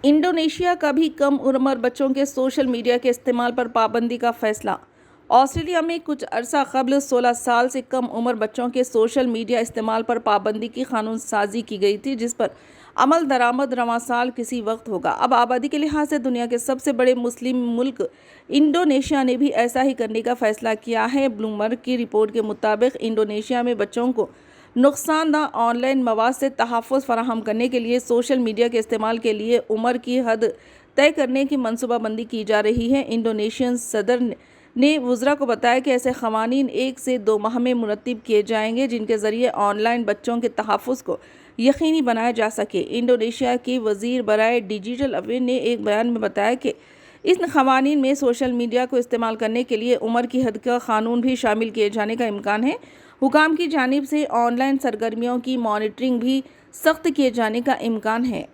Indonesia का भी कम उम्र बच्चों के सोशल मीडिया के इस्तेमाल पर पाबंदी का फैसला। ऑस्ट्रेलिया में कुछ अरसा कबल 16 साल से कम उम्र बच्चों के सोशल मीडिया इस्तेमाल पर पाबंदी की कानून साजी की गई थी, जिस पर अमल दरामद रवां साल किसी वक्त होगा। अब आबादी के लिहाज से दुनिया के सबसे बड़े मुस्लिम मुल्क इंडोनेशिया ने भी ऐसा ही करने का फैसला किया है। ब्लूमबर्ग की रिपोर्ट के मुताबिक इंडोनेशिया में बच्चों को नुकसानदा ऑनलाइन मवाद से तहफ़्फ़ुज़ फराहम करने के लिए सोशल मीडिया के इस्तेमाल के लिए उम्र की हद तय करने की मनसूबाबंदी की जा रही है। इंडोनेशियन सदर ने वज़रा को बताया कि ऐसे क़वानीन 1 से 2 माह में मुरतब किए जाएंगे, जिनके ज़रिए ऑनलाइन बच्चों के तहफ़्फ़ुज़ को यकीनी बनाया जा सके। इंडोनेशिया की वज़ीर बराए डिजिटल अफेयर ने एक बयान में बताया कि इन क़वानीन में सोशल मीडिया को इस्तेमाल करने के लिए उम्र की हद का क़ानून भी शामिल किए जाने का इम्कान है। हुकाम की जानिब से ऑनलाइन सरगर्मियों की मॉनिटरिंग भी सख्त किए जाने का इम्कान है।